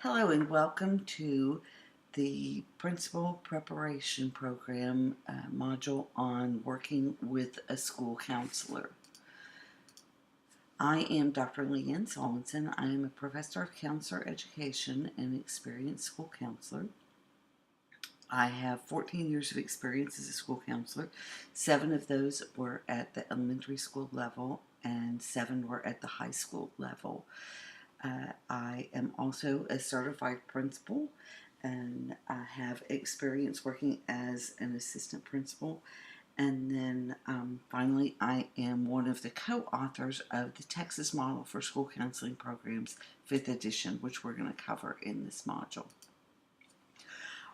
Hello and welcome to the Principal Preparation Program module on working with a school counselor. I am Dr. Leanne Solonson. I am a professor of counselor education and experienced school counselor. I have 14 years of experience as a school counselor. 7 of those were at the elementary school level and 7 were at the high school level. I am also a certified principal and I have experience working as an assistant principal. And then finally, I am one of the co-authors of the Texas Model for School Counseling Programs, 5th edition, which we're going to cover in this module.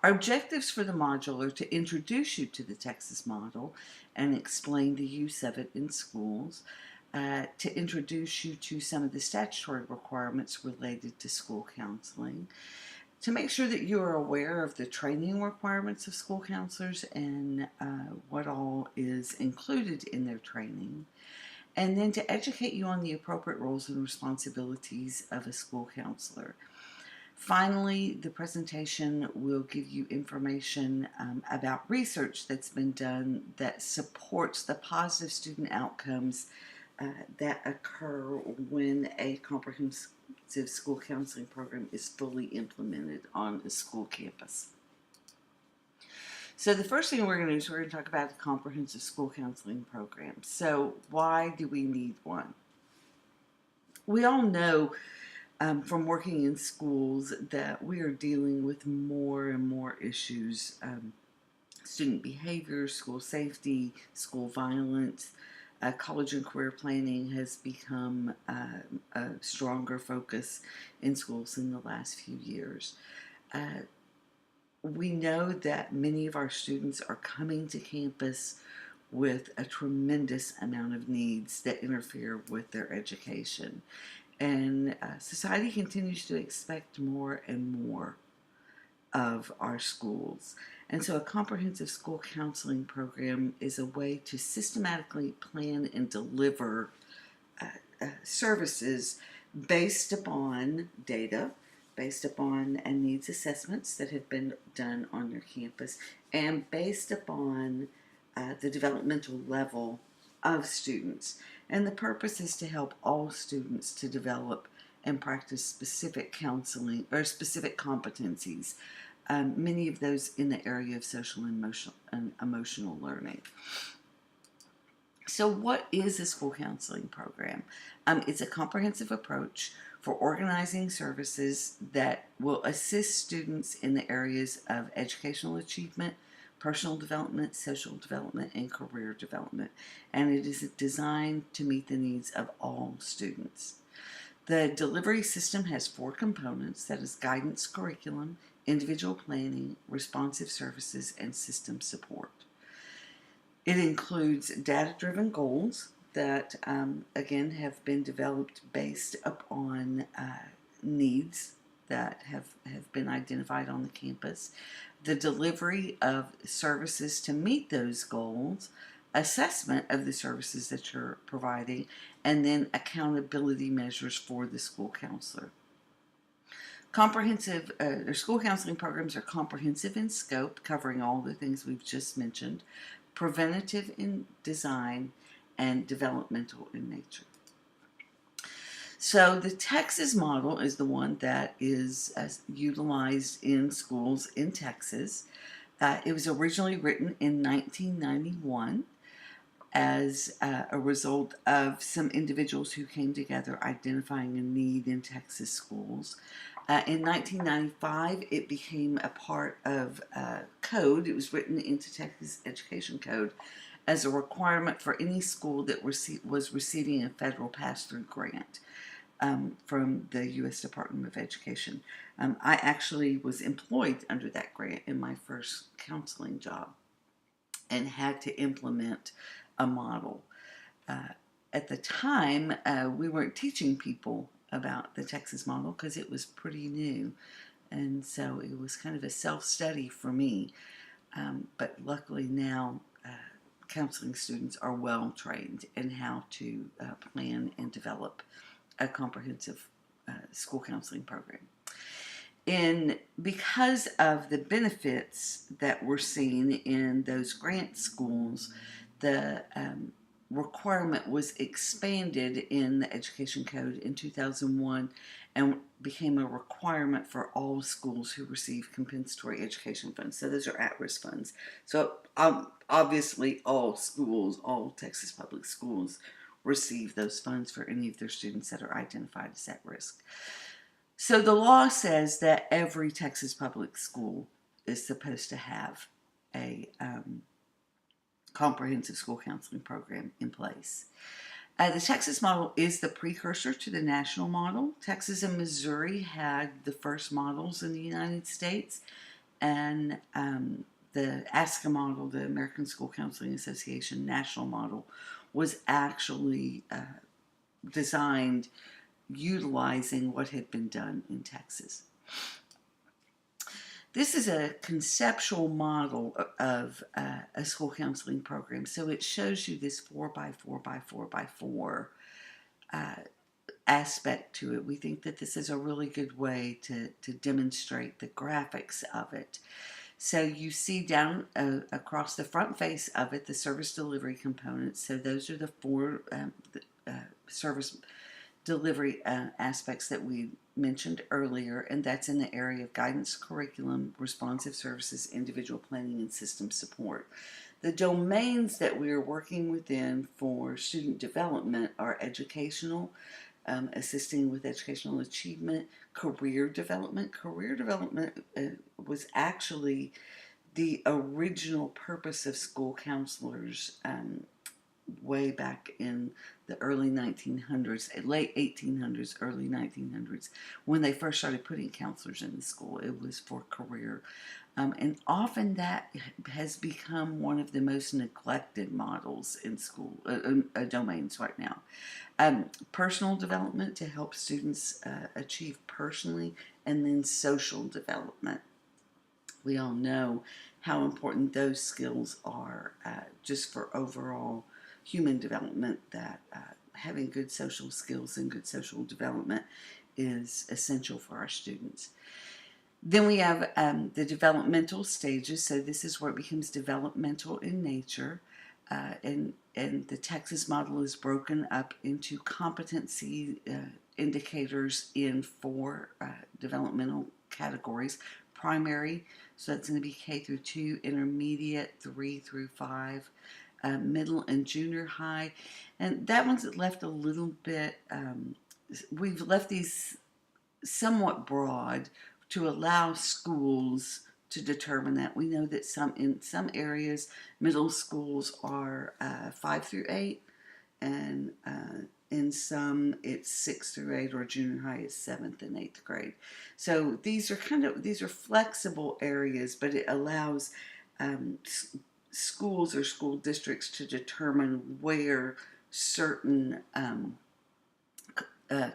Our objectives for the module are to introduce you to the Texas Model and explain the use of it in schools, to introduce you to some of the statutory requirements related to school counseling, to make sure that you are aware of the training requirements of school counselors and what all is included in their training, and then to educate you on the appropriate roles and responsibilities of a school counselor. Finally, the presentation will give you information about research that's been done that supports the positive student outcomes that occur when a comprehensive school counseling program is fully implemented on a school campus. So the first thing we're going to do is we're going to talk about the comprehensive school counseling program. So why do we need one? We all know from working in schools that we are dealing with more and more issues, student behavior, school safety, school violence. College and career planning has become a stronger focus in schools in the last few years. We know that many of our students are coming to campus with a tremendous amount of needs that interfere with their education. And society continues to expect more and more of our schools. And so a comprehensive school counseling program is a way to systematically plan and deliver services based upon data, based upon needs assessments that have been done on your campus, and based upon the developmental level of students. And the purpose is to help all students to develop and practice specific counseling or specific competencies, many of those in the area of social and emotional learning. So what is a school counseling program? It's a comprehensive approach for organizing services that will assist students in the areas of educational achievement, personal development, social development, and career development. And it is designed to meet the needs of all students. The delivery system has 4 components, that is guidance curriculum, individual planning, responsive services, and system support. It includes data-driven goals that, again, have been developed based upon needs that have been identified on the campus, the delivery of services to meet those goals, assessment of the services that you're providing, and then accountability measures for the school counselor. Comprehensive, school counseling programs are comprehensive in scope, covering all the things we've just mentioned, preventative in design, and developmental in nature. So the Texas model is the one that is utilized in schools in Texas. It was originally written in 1991 as a result of some individuals who came together identifying a need in Texas schools. In 1995, it became a part of code. It was written into Texas Education Code as a requirement for any school that was receiving a federal pass-through grant from the U.S. Department of Education. I actually was employed under that grant in my first counseling job and had to implement a model. At the time, we weren't teaching people about the Texas model because it was pretty new, and so it was kind of a self-study for me. But luckily now, counseling students are well trained in how to plan and develop a comprehensive school counseling program. Because of the benefits that we're seeing in those grant schools, the requirement was expanded in the Education Code in 2001 and became a requirement for all schools who receive compensatory education funds. So those are at-risk funds. So obviously all schools, all Texas public schools, receive those funds for any of their students that are identified as at risk. So the law says that every Texas public school is supposed to have a comprehensive school counseling program in place. The Texas model is the precursor to the national model. Texas and Missouri had the first models in the United States, and the ASCA model, the American School Counseling Association national model, was actually designed utilizing what had been done in Texas. This is a conceptual model of a school counseling program. So it shows you this 4x4x4x4 aspect to it. We think that this is a really good way to demonstrate the graphics of it. So you see down across the front face of it the service delivery components. So those are the four service delivery aspects that we mentioned earlier, and that's in the area of guidance, curriculum, responsive services, individual planning, and system support. The domains that we are working within for student development are educational, assisting with educational achievement, career development. Career development was actually the original purpose of school counselors way back in the early 1900s, late 1800s, early 1900s, when they first started putting counselors in the school. It was for career. And often that has become one of the most neglected models in school domains right now. Personal development to help students achieve personally, and then social development. We all know how important those skills are just for overall human development, that having good social skills and good social development is essential for our students. Then we have the developmental stages. So this is where it becomes developmental in nature. And the Texas model is broken up into competency indicators in four developmental categories. Primary, so that's going to be K through 2, intermediate 3 through 5, middle and junior high. And that one's left a little bit, we've left these somewhat broad to allow schools to determine that. We know that in some areas, middle schools are 5 through 8, and in some it's 6 through 8, or junior high is 7th and 8th grade. So these are flexible areas, but it allows schools or school districts to determine where certain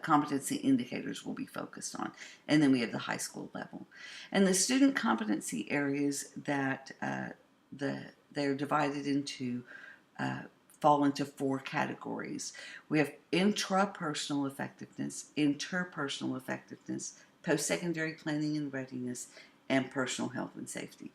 competency indicators will be focused on. And then we have the high school level. And the student competency areas that they're divided into fall into four categories. We have intrapersonal effectiveness, interpersonal effectiveness, post-secondary planning and readiness, and personal health and safety.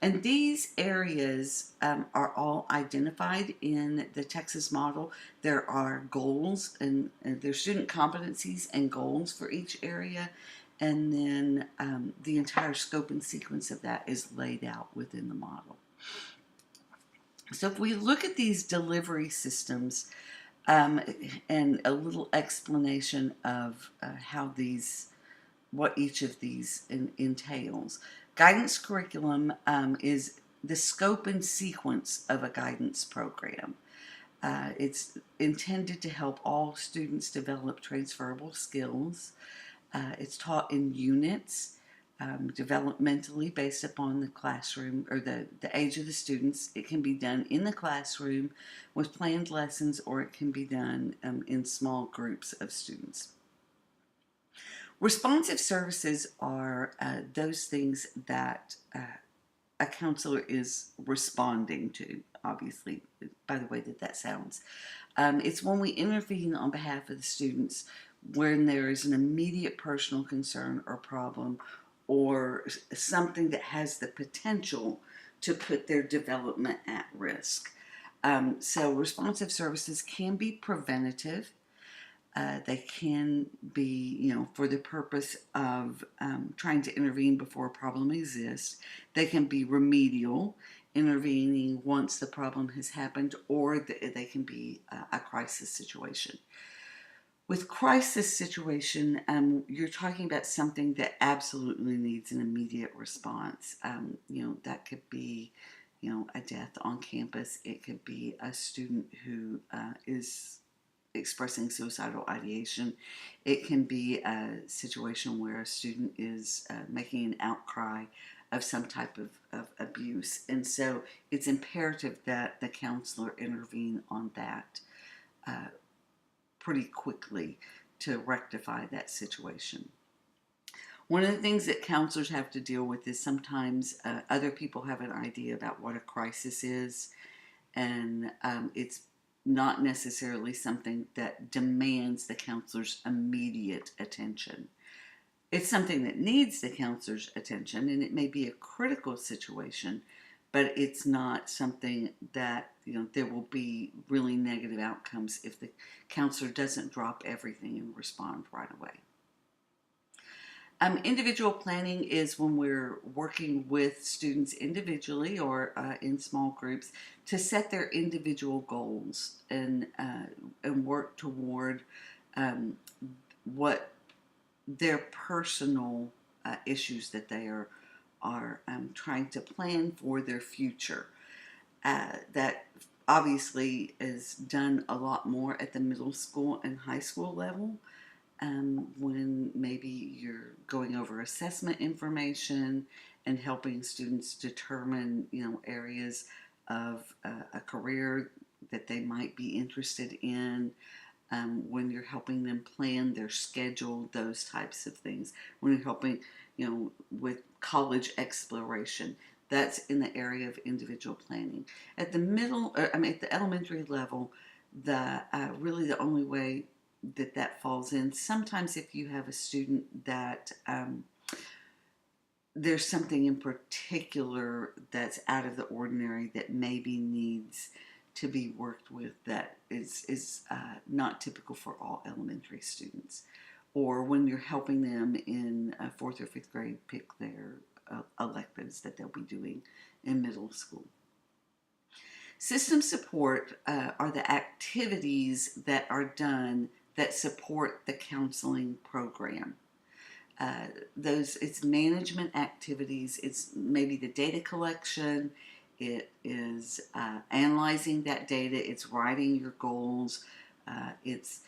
And these areas are all identified in the Texas model. There are goals, and there's student competencies and goals for each area, and then the entire scope and sequence of that is laid out within the model. So if we look at these delivery systems and a little explanation of what each of these entails. Guidance curriculum is the scope and sequence of a guidance program. It's intended to help all students develop transferable skills. It's taught in units, developmentally based upon the classroom or the age of the students. It can be done in the classroom with planned lessons, or it can be done in small groups of students. Responsive services are those things that a counselor is responding to, obviously, by the way that sounds. It's when we intervene on behalf of the students when there is an immediate personal concern or problem, or something that has the potential to put their development at risk. So responsive services can be preventative. They can be, for the purpose of trying to intervene before a problem exists. They can be remedial, intervening once the problem has happened, or they can be a crisis situation. With crisis situation, you're talking about something that absolutely needs an immediate response. That could be, a death on campus. It could be a student who is expressing suicidal ideation. It can be a situation where a student is making an outcry of some type of abuse. And so it's imperative that the counselor intervene on that pretty quickly to rectify that situation. One of the things that counselors have to deal with is sometimes other people have an idea about what a crisis is, and it's not necessarily something that demands the counselor's immediate attention. It's something that needs the counselor's attention, and it may be a critical situation, but it's not something that, there will be really negative outcomes if the counselor doesn't drop everything and respond right away. Individual planning is when we're working with students individually or in small groups to set their individual goals and work toward what their personal issues that they are trying to plan for their future. That obviously is done a lot more at the middle school and high school level. When maybe you're going over assessment information and helping students determine, areas of a career that they might be interested in, when you're helping them plan their schedule, those types of things. When you're helping, with college exploration, that's in the area of individual planning. At the at the elementary level, really the only way that falls in. Sometimes if you have a student that there's something in particular that's out of the ordinary that maybe needs to be worked with that is not typical for all elementary students. Or when you're helping them in 4th or 5th grade pick their electives that they'll be doing in middle school. System support are the activities that are done that support the counseling program. It's management activities, it's maybe the data collection, it is analyzing that data, it's writing your goals, it's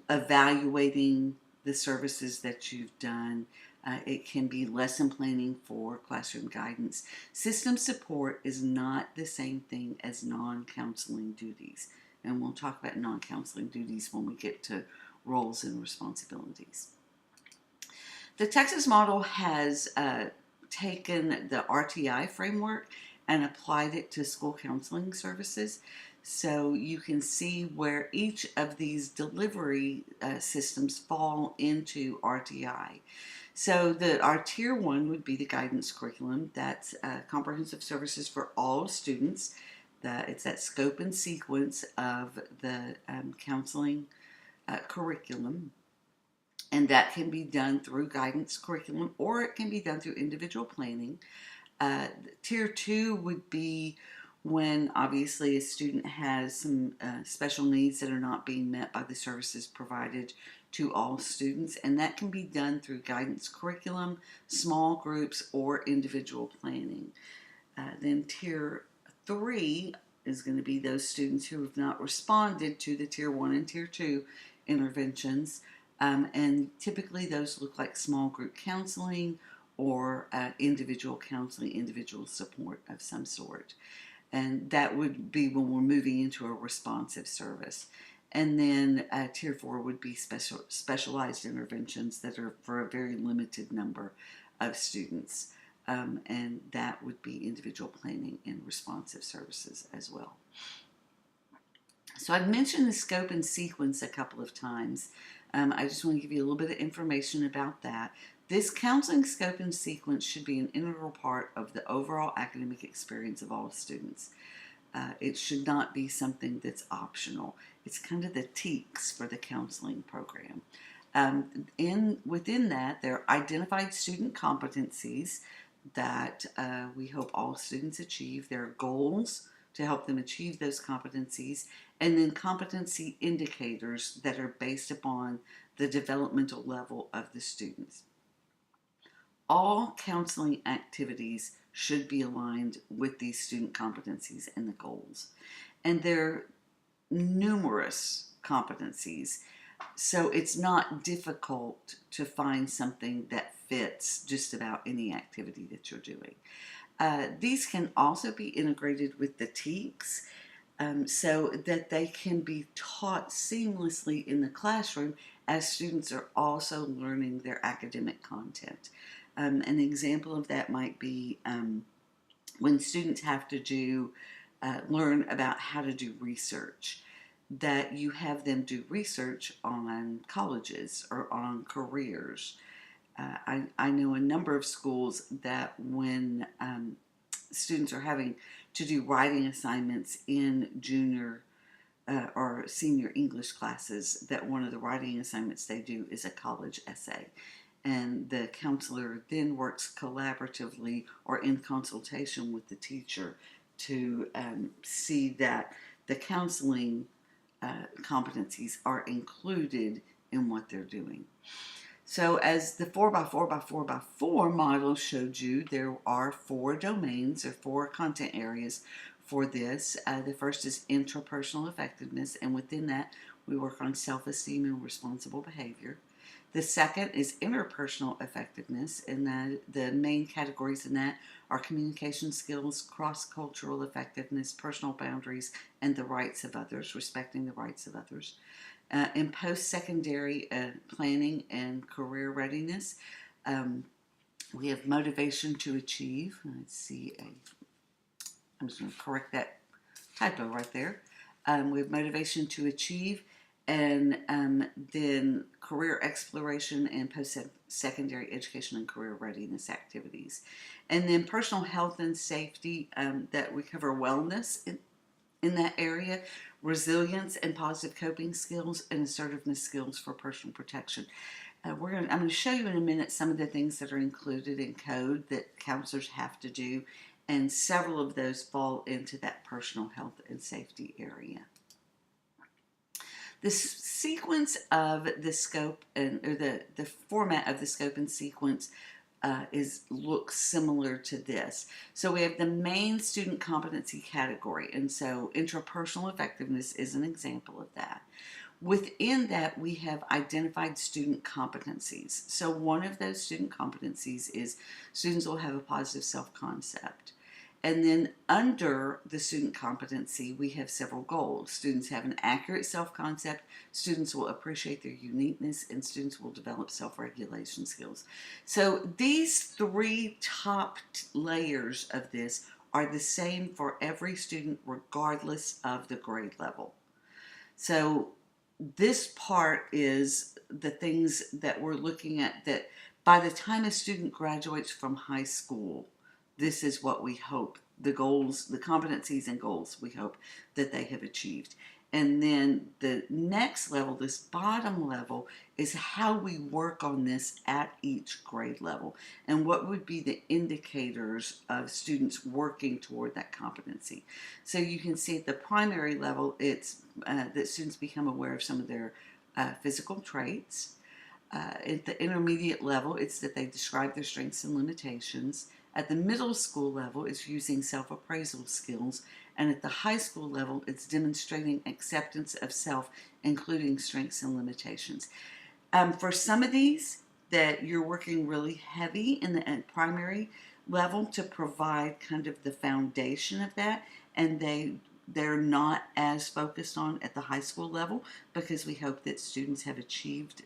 evaluating the services that you've done. It can be lesson planning for classroom guidance. System support is not the same thing as non-counseling duties. And we'll talk about non-counseling duties when we get to roles and responsibilities. The Texas model has taken the RTI framework and applied it to school counseling services. So you can see where each of these delivery systems fall into RTI. So our tier 1 would be the guidance curriculum. That's comprehensive services for all students. It's that scope and sequence of the counseling curriculum. And that can be done through guidance curriculum, or it can be done through individual planning. Tier 2 would be when obviously a student has some special needs that are not being met by the services provided to all students, and that can be done through guidance curriculum, small groups, or individual planning. Then Tier 3 is going to be those students who have not responded to the Tier 1 and Tier 2 interventions, and typically those look like small group counseling or individual counseling, individual support of some sort. And that would be when we're moving into a responsive service. And then Tier 4 would be specialized interventions that are for a very limited number of students. And that would be individual planning and responsive services as well. So I've mentioned the scope and sequence a couple of times. I just want to give you a little bit of information about that. This counseling scope and sequence should be an integral part of the overall academic experience of all students. It should not be something that's optional. It's kind of the TEKS for the counseling program. Within that, there are identified student competencies that we hope all students achieve. There are goals to help them achieve those competencies, and then competency indicators that are based upon the developmental level of the students. All counseling activities should be aligned with these student competencies and the goals. And there are numerous competencies, so it's not difficult to find something that fits just about any activity that you're doing. These can also be integrated with the TEKS so that they can be taught seamlessly in the classroom as students are also learning their academic content. An example of that might be when students have to learn about how to do research, that you have them do research on colleges or on careers. I know a number of schools that when students are having to do writing assignments in junior or senior English classes, that one of the writing assignments they do is a college essay. And the counselor then works collaboratively or in consultation with the teacher to see that the counseling competencies are included in what they're doing. So as the 4x4x4x4 model showed you, there are 4 domains or 4 content areas for this. The first is intrapersonal effectiveness, and within that we work on self-esteem and responsible behavior. The second is interpersonal effectiveness, and the main categories in that are communication skills, cross-cultural effectiveness, personal boundaries, and the rights of others, respecting the rights of others. In post-secondary planning and career readiness, we have motivation to achieve. Let's see, I'm just going to correct that typo right there. We have motivation to achieve, and then career exploration and post-secondary education and career readiness activities. And then personal health and safety, that we cover wellness in that area, resilience and positive coping skills, and assertiveness skills for personal protection. I'm going to show you in a minute some of the things that are included in code that counselors have to do, and several of those fall into that personal health and safety area. The sequence of the scope or the format of the scope and sequence looks similar to this. So we have the main student competency category, and so intrapersonal effectiveness is an example of that. Within that, we have identified student competencies. So one of those student competencies is students will have a positive self-concept. And then under the student competency, we have several goals. Students have an accurate self-concept, students will appreciate their uniqueness, and students will develop self-regulation skills. So these 3 top layers of this are the same for every student regardless of the grade level. So this part is the things that we're looking at, that by the time a student graduates from high school, this is what we hope, the goals, the competencies and goals we hope that they have achieved. And then the next level, this bottom level, is how we work on this at each grade level, and what would be the indicators of students working toward that competency. So you can see at the primary level, it's that students become aware of some of their physical traits. At the intermediate level, it's that they describe their strengths and limitations. At the middle school level, it's using self-appraisal skills. And at the high school level, it's demonstrating acceptance of self, including strengths and limitations. For some of these, that you're working really heavy in the primary level to provide kind of the foundation of that, and they're not as focused on at the high school level, because we hope that students have achieved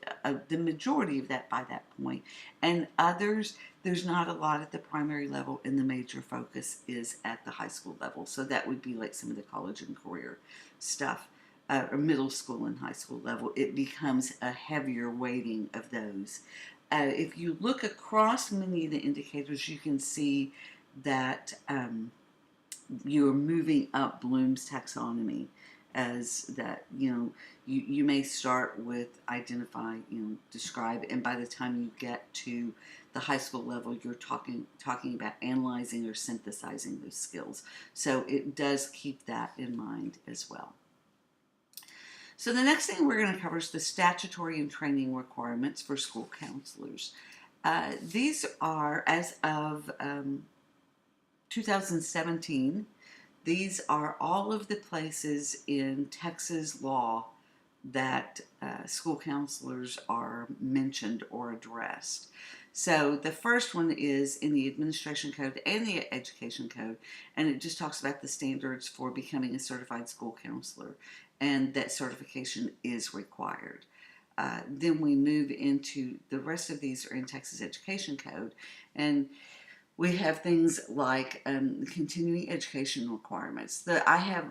the majority of that by that point. And others, there's not a lot at the primary level, and the major focus is at the high school level. So that would be like some of the college and career stuff. or middle school and high school level, it becomes a heavier weighting of those. If you look across many of the indicators, you can see that you're moving up Bloom's taxonomy, as that, you may start with identify, describe, and by the time you get to the high school level, you're talking about analyzing or synthesizing those skills. So it does keep that in mind as well. So the next thing we're going to cover is the statutory and training requirements for school counselors. These are, as of 2017, these are all of the places in Texas law that school counselors are mentioned or addressed. So the first one is in the Administration Code and the Education Code, and it just talks about the standards for becoming a certified school counselor, and that certification is required. Then we move into the rest of these are in Texas Education Code, and we have things like continuing education requirements. I have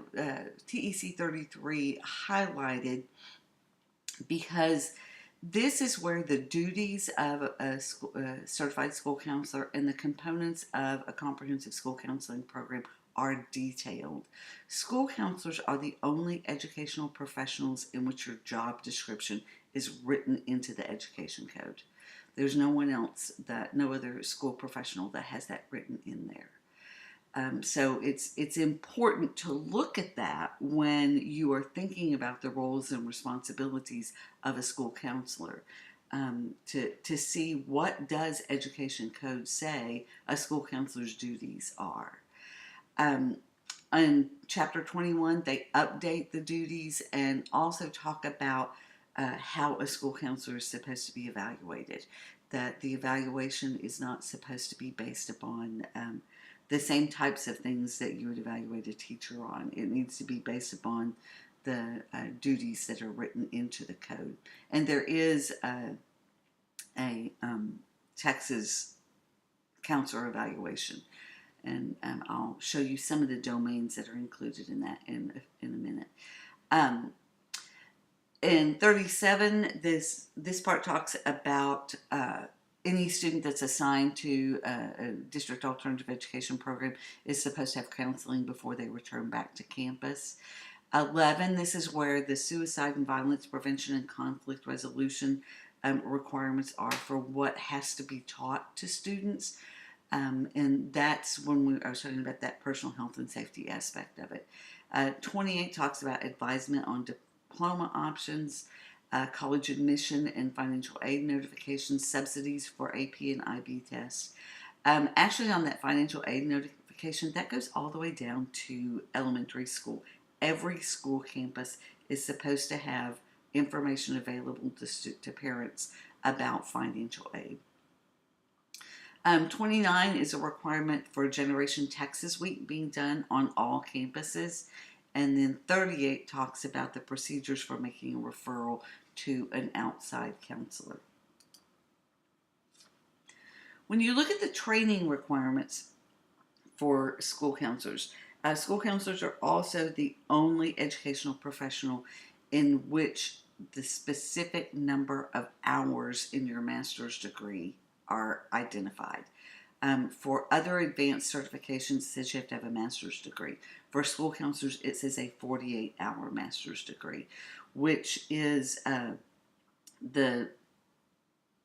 TEC 33 highlighted because this is where the duties of a certified school counselor and the components of a comprehensive school counseling program are detailed. School counselors are the only educational professionals in which your job description is written into the Education Code. There's no one else, no other school professional that has that written in there. So it's important to look at that when you are thinking about the roles and responsibilities of a school counselor, to see what does Education Code say a school counselor's duties are. In Chapter 21, they update the duties and also talk about how a school counselor is supposed to be evaluated. That the evaluation is not supposed to be based upon the same types of things that you would evaluate a teacher on. It needs to be based upon the duties that are written into the code. And there is a Texas counselor evaluation. And I'll show you some of the domains that are included in that in a minute. In 37, this part talks about any student that's assigned to a district alternative education program is supposed to have counseling before they return back to campus. 11, this is where the suicide and violence prevention and conflict resolution requirements are for what has to be taught to students. And that's when I was talking about that personal health and safety aspect of it. 28 talks about advisement on diploma options, college admission and financial aid notifications, subsidies for AP and IB tests. Actually, on that financial aid notification, that goes all the way down to elementary school. Every school campus is supposed to have information available to parents about financial aid. 29 is a requirement for Generation Texas Week being done on all campuses. And then 38 talks about the procedures for making a referral to an outside counselor. When you look at the training requirements for school counselors are also the only educational professional in which the specific number of hours in your master's degree are identified. For other advanced certifications, it says you have to have a master's degree. For school counselors, it says a 48-hour master's degree, which is the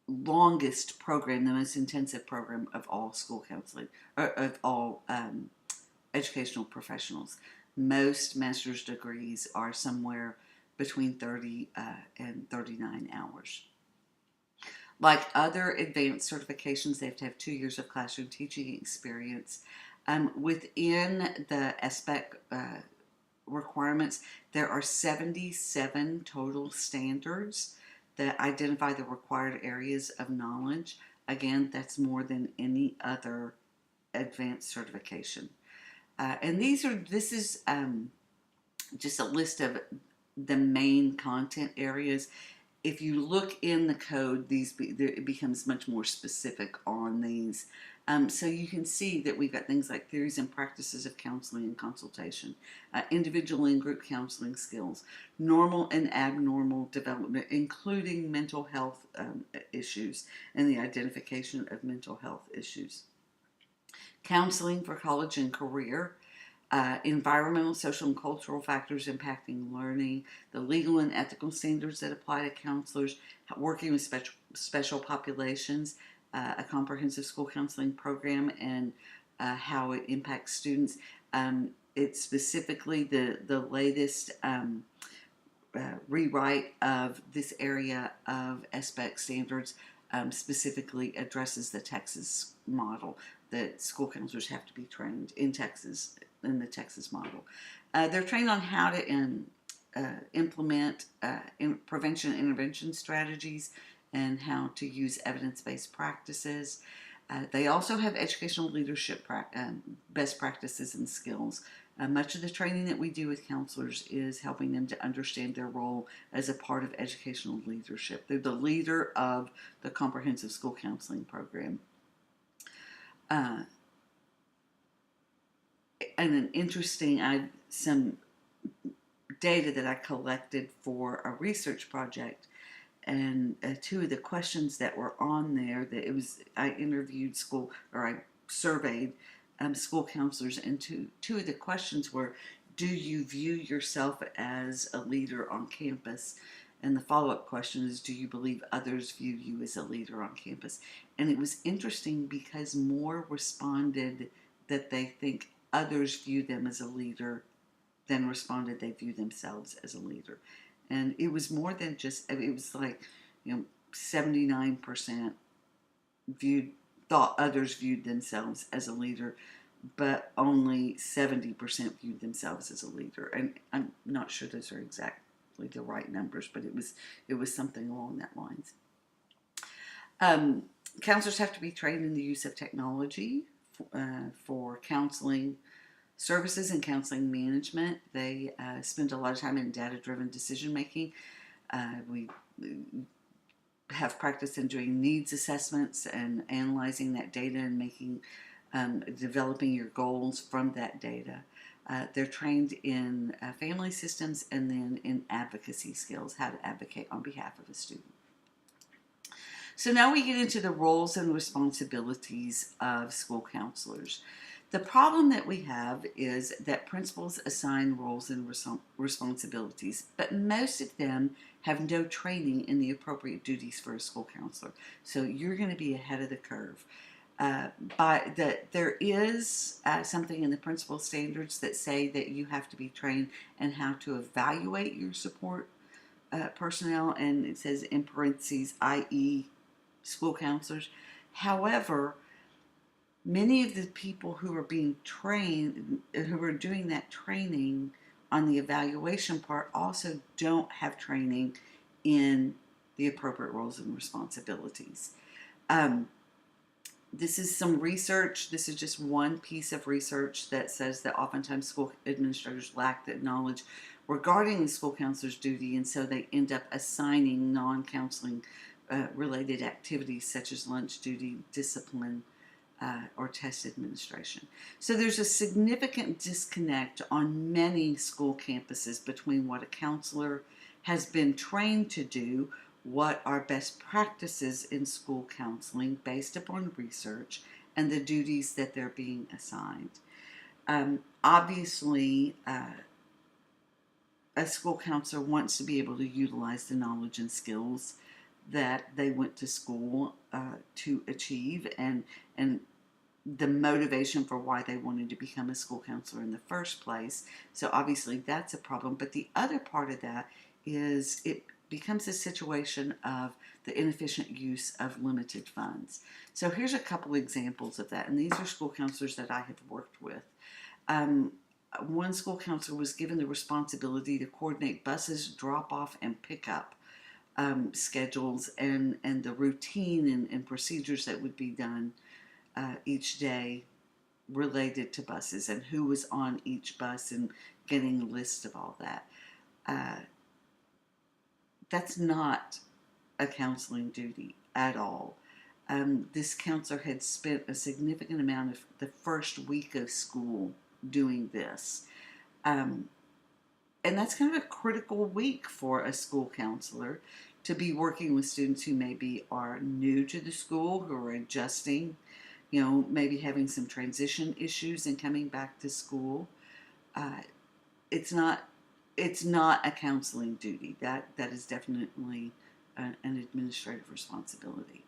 longest program, the most intensive program of all school counseling, or of all educational professionals. Most master's degrees are somewhere between 30 and 39 hours. Like other advanced certifications, they have to have 2 years of classroom teaching experience. Within the SBEC requirements, there are 77 total standards that identify the required areas of knowledge. Again, that's more than any other advanced certification. And this is just a list of the main content areas. if you look in the code, it becomes much more specific on these. So you can see that we've got things like theories and practices of counseling and consultation, individual and group counseling skills, normal and abnormal development, including mental health issues and the identification of mental health issues, counseling for college and career, environmental, social, and cultural factors impacting learning, the legal and ethical standards that apply to counselors, working with special populations, a comprehensive school counseling program, and how it impacts students. It's specifically the latest rewrite of this area of SBEC standards specifically addresses the Texas model, that school counselors have to be trained in Texas, in the Texas model. They're trained on how to implement prevention and intervention strategies and how to use evidence-based practices. They also have educational leadership best practices and skills. Much of the training that we do with counselors is helping them to understand their role as a part of educational leadership. They're the leader of the comprehensive school counseling program. And an interesting, some data that I collected for a research project, and two of the questions that were on there, I interviewed I surveyed school counselors, and two of the questions were, do you view yourself as a leader on campus? And the follow-up question is, do you believe others view you as a leader on campus? And it was interesting because more responded that they think others view them as a leader than responded they view themselves as a leader. And it was more than just, it was like, 79% thought others viewed themselves as a leader, but only 70% viewed themselves as a leader. And I'm not sure those are exactly the right numbers, but it was something along that lines. Counselors have to be trained in the use of technology for counseling services and counseling management. They spend a lot of time in data-driven decision making. We have practice in doing needs assessments and analyzing that data and making developing your goals from that data. They're trained in family systems and then in advocacy skills, how to advocate on behalf of a student. So now we get into the roles and responsibilities of school counselors. The problem that we have is that principals assign roles and responsibilities, but most of them have no training in the appropriate duties for a school counselor. So you're going to be ahead of the curve. There is something in the principal standards that say that you have to be trained in how to evaluate your support personnel, and it says in parentheses, i.e. school counselors. However, many of the people who are being trained, who are doing that training on the evaluation part, also don't have training in the appropriate roles and responsibilities. This is some research. This is just one piece of research that says that oftentimes school administrators lack the knowledge regarding the school counselor's duty, and so they end up assigning non-counseling related activities such as lunch duty, discipline, or test administration. So there's a significant disconnect on many school campuses between what a counselor has been trained to do, what are best practices in school counseling based upon research, and the duties that they're being assigned. Obviously, a school counselor wants to be able to utilize the knowledge and skills that they went to school to achieve, and the motivation for why they wanted to become a school counselor in the first place. So obviously that's a problem. But the other part of that is it becomes a situation of the inefficient use of limited funds. So here's a couple examples of that, and these are school counselors that I have worked with. One school counselor was given the responsibility to coordinate buses, drop-off, and pick-up schedules, and the routine and procedures that would be done each day related to buses, and who was on each bus, and getting a list of all that. That's not a counseling duty at all. This counselor had spent a significant amount of the first week of school doing this. And that's kind of a critical week for a school counselor to be working with students who maybe are new to the school, who are adjusting, maybe having some transition issues and coming back to school. It's not a counseling duty. That is definitely an administrative responsibility.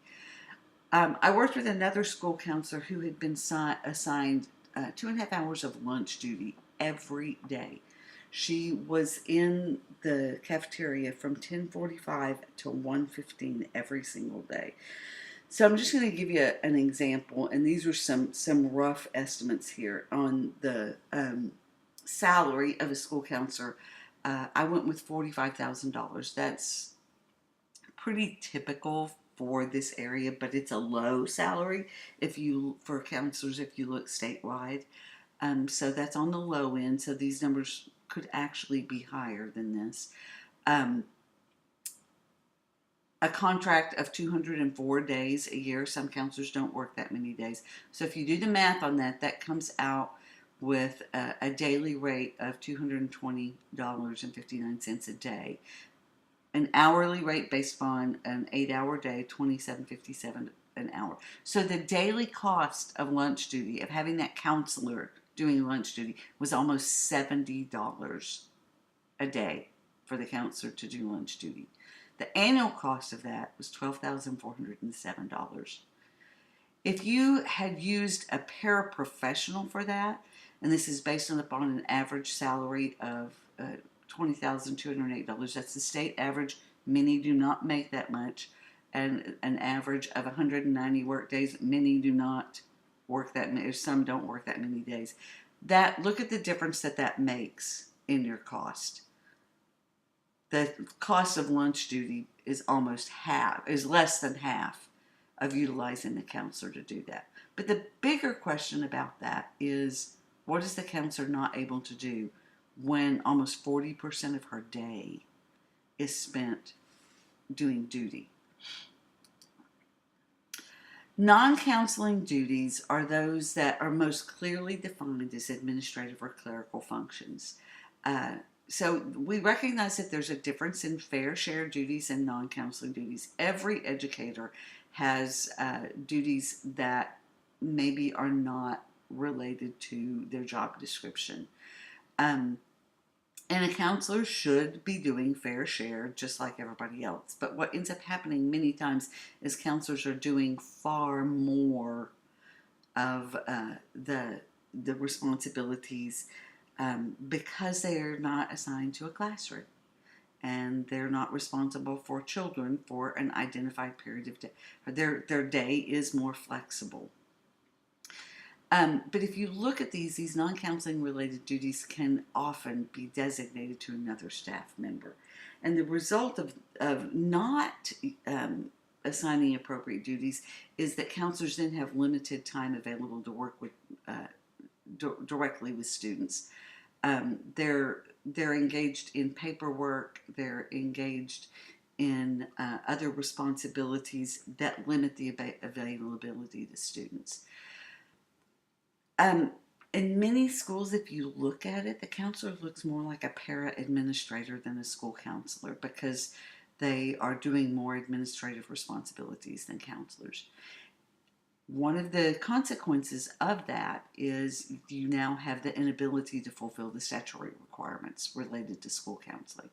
I worked with another school counselor who had been assigned 2.5 hours of lunch duty every day. She was in the cafeteria from 10:45 to 1:15 every single day. So I'm just going to give you an example, and these are some rough estimates here on the salary of a school counselor. I went with $45,000. That's pretty typical for this area, but it's a low salary for counselors if you look statewide. So that's on the low end. So these numbers could actually be higher than this. A contract of 204 days a year. Some counselors don't work that many days. So if you do the math on that, that comes out with a daily rate of $220.59 a day. An hourly rate based on an 8-hour day, $27.57 an hour. So the daily cost of lunch duty, of having that counselor doing lunch duty, was almost $70 a day for the counselor to do lunch duty. The annual cost of that was $12,407. If you had used a paraprofessional for that, and this is based upon an average salary of $20,208, that's the state average. Many do not make that much. And an average of 190 work days, many do not work that many, some don't work that many days. Look at the difference that makes in your cost. The cost of lunch duty is less than half of utilizing the counselor to do that. But the bigger question about that is, what is the counselor not able to do when almost 40% of her day is spent doing duty? Non-counseling duties are those that are most clearly defined as administrative or clerical functions. So we recognize that there's a difference in fair share duties and non-counseling duties. Every educator has duties that maybe are not related to their job description. And a counselor should be doing fair share just like everybody else. But what ends up happening many times is counselors are doing far more of the responsibilities because they are not assigned to a classroom. And they're not responsible for children for an identified period of day. Their day is more flexible. But if you look at these non-counseling related duties can often be designated to another staff member. And the result of not assigning appropriate duties is that counselors then have limited time available to work with directly with students. They're engaged in paperwork, they're engaged in other responsibilities that limit the availability to students. In many schools, if you look at it, the counselor looks more like a para-administrator than a school counselor because they are doing more administrative responsibilities than counselors. One of the consequences of that is you now have the inability to fulfill the statutory requirements related to school counseling.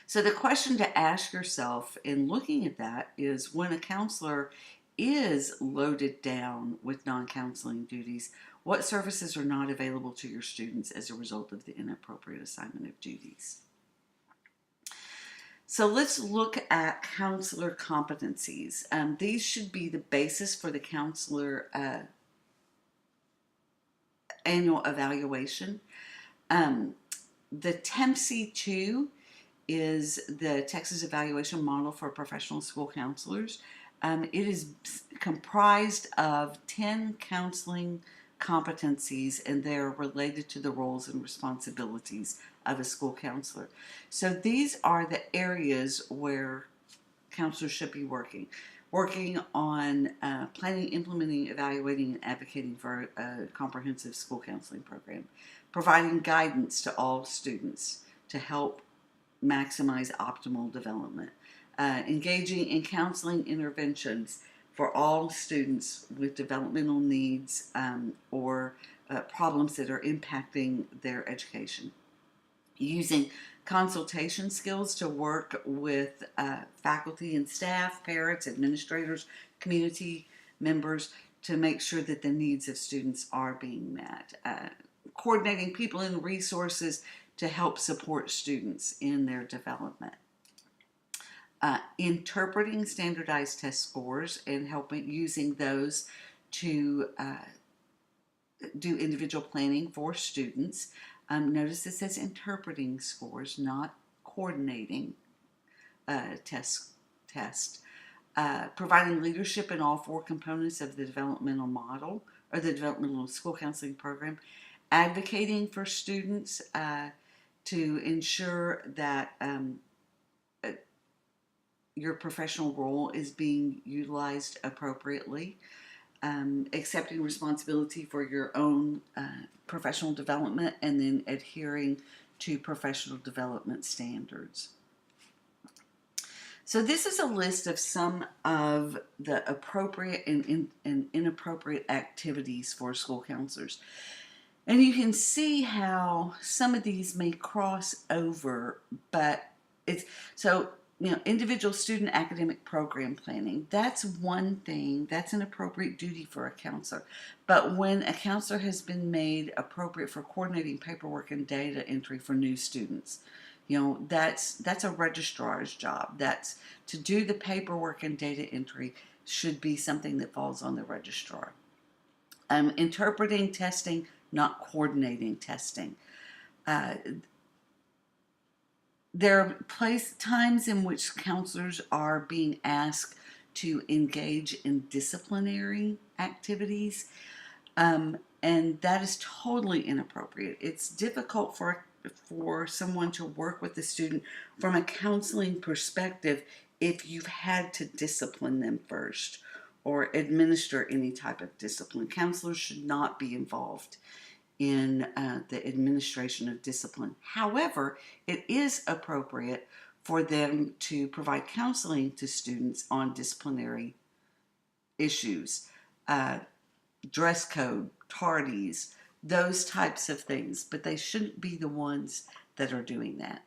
So the question to ask yourself in looking at that is, when a counselor is loaded down with non-counseling duties, what services are not available to your students as a result of the inappropriate assignment of duties? So let's look at counselor competencies. These should be the basis for the counselor annual evaluation. The TEMC-2 is the Texas Evaluation Model for Professional School Counselors. It is comprised of 10 counseling competencies, and they're related to the roles and responsibilities of a school counselor. So these are the areas where counselors should be working on planning, implementing, evaluating, and advocating for a comprehensive school counseling program, providing guidance to all students to help maximize optimal development, engaging in counseling interventions for all students with developmental needs or problems that are impacting their education, using consultation skills to work with faculty and staff, parents, administrators, community members to make sure that the needs of students are being met, coordinating people and resources to help support students in their development. Interpreting standardized test scores and using those to do individual planning for students. Notice it says interpreting scores, not coordinating test. Providing leadership in all 4 components of the developmental model or the developmental school counseling program. Advocating for students to ensure that your professional role is being utilized appropriately. Accepting responsibility for your own professional development, and then adhering to professional development standards. So this is a list of some of the appropriate and inappropriate activities for school counselors. And you can see how some of these may cross over, but it's so, individual student academic program planning, that's one thing, that's an appropriate duty for a counselor. But when a counselor has been made appropriate for coordinating paperwork and data entry for new students, that's a registrar's job. That's to do the paperwork and data entry should be something that falls on the registrar. Interpreting testing, not coordinating testing. There are times in which counselors are being asked to engage in disciplinary activities, and that is totally inappropriate. It's difficult for someone to work with the student from a counseling perspective if you've had to discipline them first or administer any type of discipline. Counselors should not be involved in the administration of discipline. However, it is appropriate for them to provide counseling to students on disciplinary issues, dress code, tardies, those types of things, but they shouldn't be the ones that are doing that.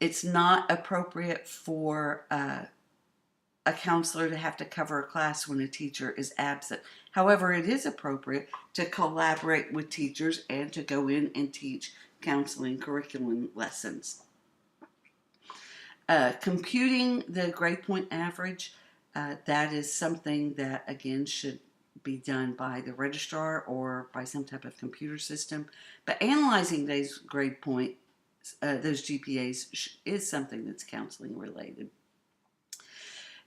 It's not appropriate for a counselor to have to cover a class when a teacher is absent. However, it is appropriate to collaborate with teachers and to go in and teach counseling curriculum lessons. Computing the grade point average, that is something that, again, should be done by the registrar or by some type of computer system. But analyzing those grade points, those GPAs, is something that's counseling related.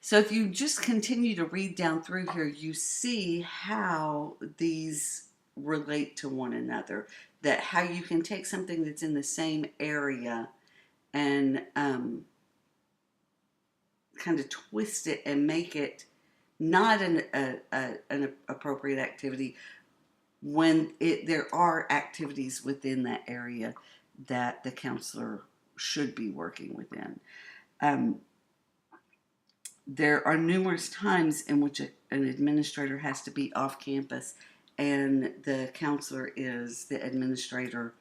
So if you just continue to read down through here, you see how these relate to one another, that how you can take something that's in the same area and kind of twist it and make it not an appropriate activity when there are activities within that area that the counselor should be working within. There are numerous times in which an administrator has to be off campus and the counselor is the administrator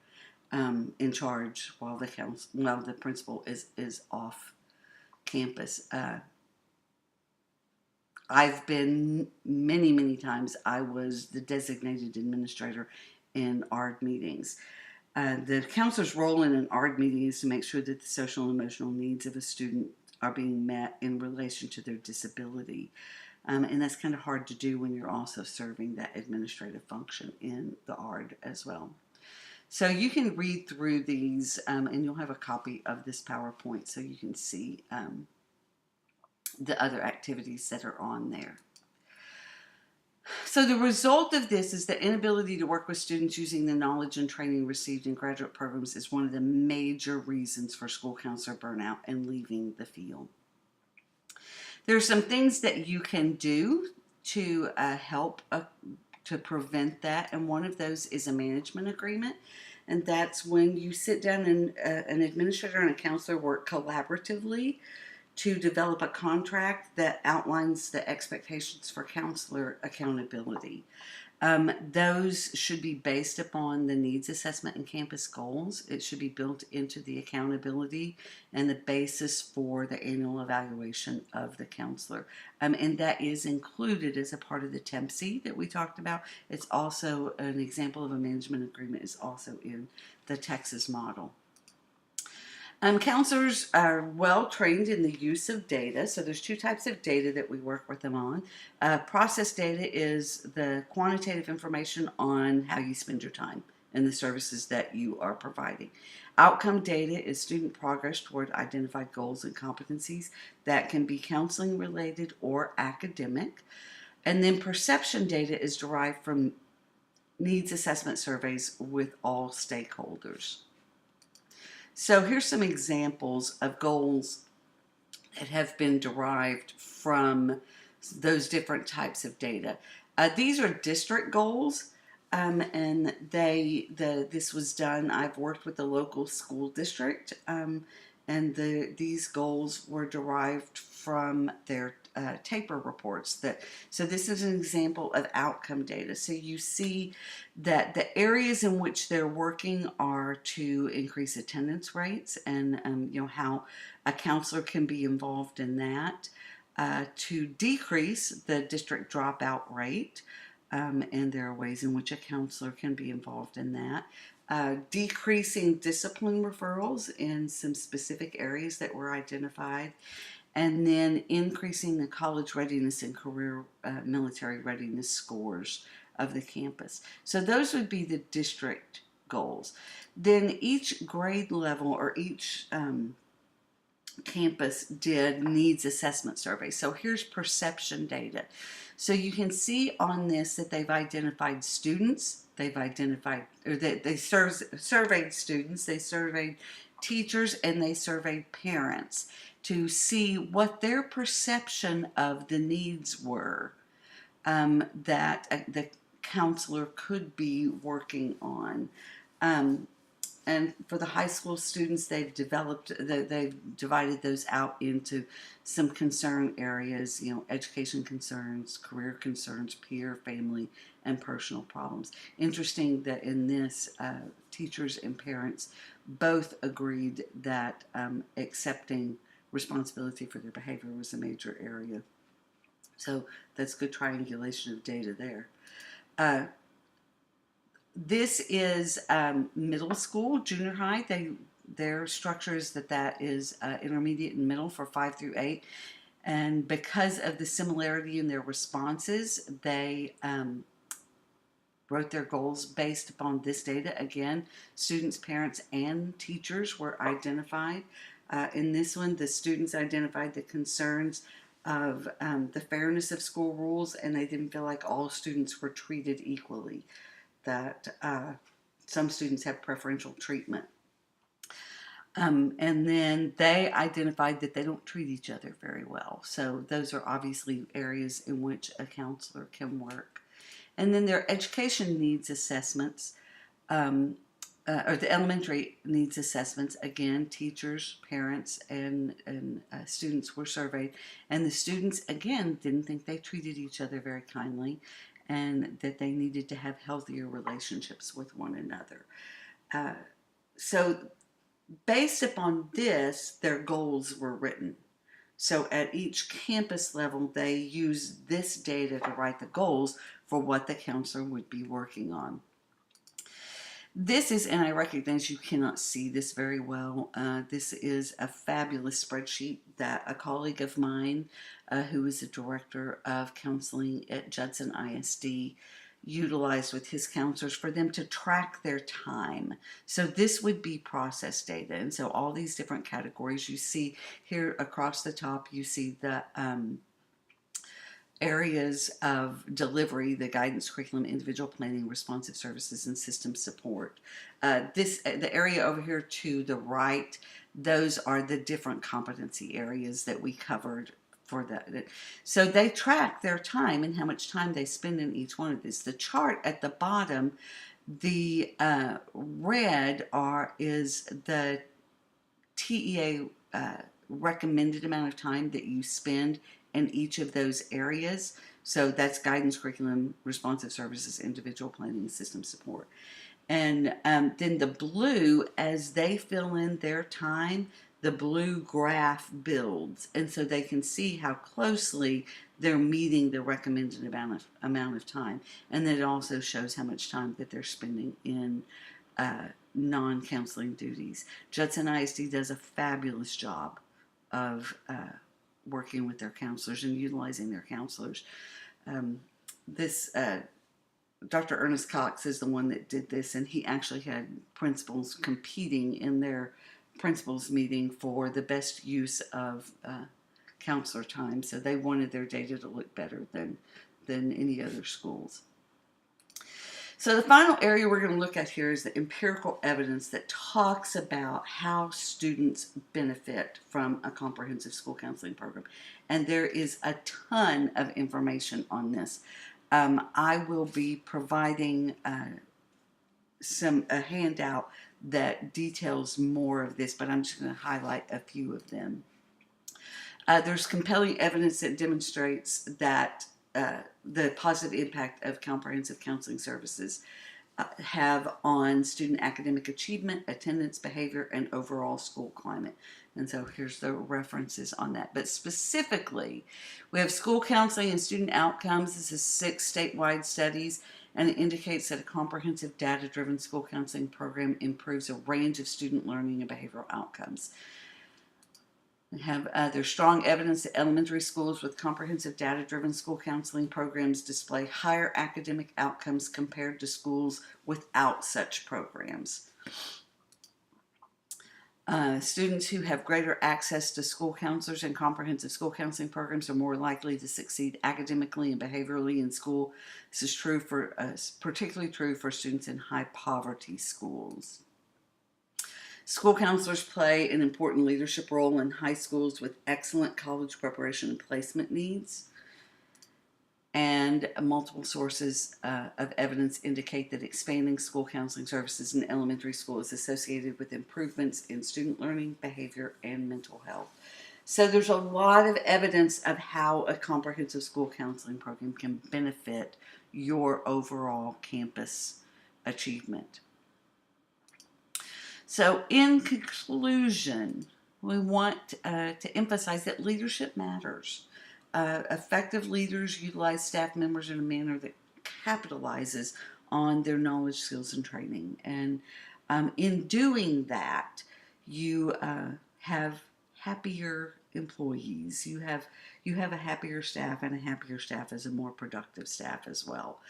in charge while the principal is off campus. I've been many times, I was the designated administrator in ARD meetings. The counselor's role in an ARD meeting is to make sure that the social and emotional needs of a student are being met in relation to their disability. And that's kind of hard to do when you're also serving that administrative function in the ARD as well. So you can read through these and you'll have a copy of this PowerPoint so you can see the other activities that are on there. So the result of this is the inability to work with students using the knowledge and training received in graduate programs is one of the major reasons for school counselor burnout and leaving the field. There are some things that you can do to help to prevent that, and one of those is a management agreement. And that's when you sit down and an administrator and a counselor work collaboratively to develop a contract that outlines the expectations for counselor accountability. Those should be based upon the needs assessment and campus goals. It should be built into the accountability and the basis for the annual evaluation of the counselor. And that is included as a part of the TEMC that we talked about. It's also an example of a management agreement is also in the Texas model. Counselors are well trained in the use of data. So there's two types of data that we work with them on. Process data is the quantitative information on how you spend your time and the services that you are providing. Outcome data is student progress toward identified goals and competencies that can be counseling related or academic. And then perception data is derived from needs assessment surveys with all stakeholders. So here's some examples of goals that have been derived from those different types of data. These are district goals, and this was done. I've worked with the local school district, and these goals were derived from their TAPER reports. So this is an example of outcome data. So you see that the areas in which they're working are to increase attendance rates, and how a counselor can be involved in that, to decrease the district dropout rate, and there are ways in which a counselor can be involved in that. Decreasing discipline referrals in some specific areas that were identified, and then increasing the college readiness and career military readiness scores of the campus. So those would be the district goals. Then each grade level or each campus did needs assessment surveys. So here's perception data. So you can see on this that they've identified students, they've identified, or they surveyed students, they surveyed teachers, and they surveyed parents to see what their perception of the needs were that the counselor could be working on. And for the high school students, they've divided those out into some concern areas, education concerns, career concerns, peer, family, and personal problems. Interesting that in this, teachers and parents both agreed that accepting responsibility for their behavior was a major area. So that's good triangulation of data there. This is middle school, junior high. Their structure is that is intermediate and middle for 5 through 8. And because of the similarity in their responses, they wrote their goals based upon this data. Again, students, parents, and teachers were identified. In this one, the students identified the concerns of the fairness of school rules, and they didn't feel like all students were treated equally, that some students have preferential treatment. And then they identified that they don't treat each other very well. So those are obviously areas in which a counselor can work. And then their education needs assessments, or the elementary needs assessments, again, teachers, parents, and students were surveyed. And the students, again, didn't think they treated each other very kindly, and that they needed to have healthier relationships with one another. So based upon this, their goals were written. So at each campus level, they used this data to write the goals for what the counselor would be working on. This is, and I recognize you cannot see this very well, this is a fabulous spreadsheet that a colleague of mine, who is the director of counseling at Judson ISD, utilized with his counselors for them to track their time. So this would be process data. And so all these different categories you see here across the top, you see the areas of delivery: the guidance, curriculum, individual planning, responsive services, and system support. The area over here to the right, those are the different competency areas that we covered for that. So they track their time and how much time they spend in each one of these. The chart at the bottom, the red is the TEA recommended amount of time that you spend in each of those areas. So that's guidance, curriculum, responsive services, individual planning, system support. And then the blue, as they fill in their time, the blue graph builds. And so they can see how closely they're meeting the recommended amount of time. And then it also shows how much time that they're spending in non-counseling duties. Judson ISD does a fabulous job of working with their counselors and utilizing their counselors. Dr. Ernest Cox is the one that did this, and he actually had principals competing in their principals meeting for the best use of counselor time. So they wanted their data to look better than any other schools. So the final area we're going to look at here is the empirical evidence that talks about how students benefit from a comprehensive school counseling program. And there is a ton of information on this. I will be providing a handout that details more of this, but I'm just going to highlight a few of them. There's compelling evidence that demonstrates that the positive impact of comprehensive counseling services have on student academic achievement, attendance, behavior, and overall school climate. And so here's the references on that. But specifically, we have school counseling and student outcomes. This is 6 statewide studies, and it indicates that a comprehensive data-driven school counseling program improves a range of student learning and behavioral outcomes. There's strong evidence that elementary schools with comprehensive data-driven school counseling programs display higher academic outcomes compared to schools without such programs. Students who have greater access to school counselors and comprehensive school counseling programs are more likely to succeed academically and behaviorally in school. This is true particularly true for students in high poverty schools. School counselors play an important leadership role in high schools with excellent college preparation and placement needs. And multiple sources of evidence indicate that expanding school counseling services in elementary school is associated with improvements in student learning, behavior, and mental health. So there's a lot of evidence of how a comprehensive school counseling program can benefit your overall campus achievement. So in conclusion, we want to emphasize that leadership matters. Effective leaders utilize staff members in a manner that capitalizes on their knowledge, skills, and training. And in doing that, you have happier employees. You have a happier staff, and a happier staff is a more productive staff as well.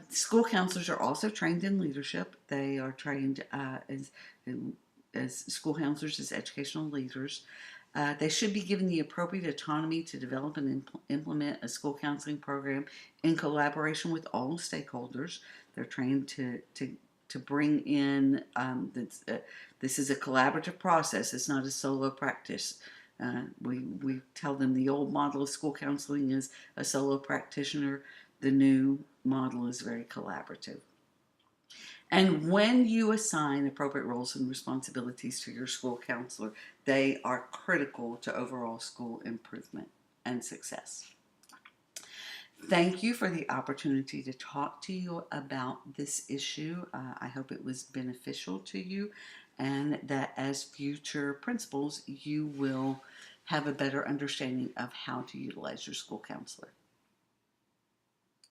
School counselors are also trained in leadership. They are trained as school counselors, as educational leaders. They should be given the appropriate autonomy to develop and implement a school counseling program in collaboration with all stakeholders. They're trained to bring in, this is a collaborative process. It's not a solo practice. We tell them the old model of school counseling is a solo practitioner. The new model is very collaborative. And when you assign appropriate roles and responsibilities to your school counselor, they are critical to overall school improvement and success. Thank you for the opportunity to talk to you about this issue. I hope it was beneficial to you, and that as future principals, you will have a better understanding of how to utilize your school counselor.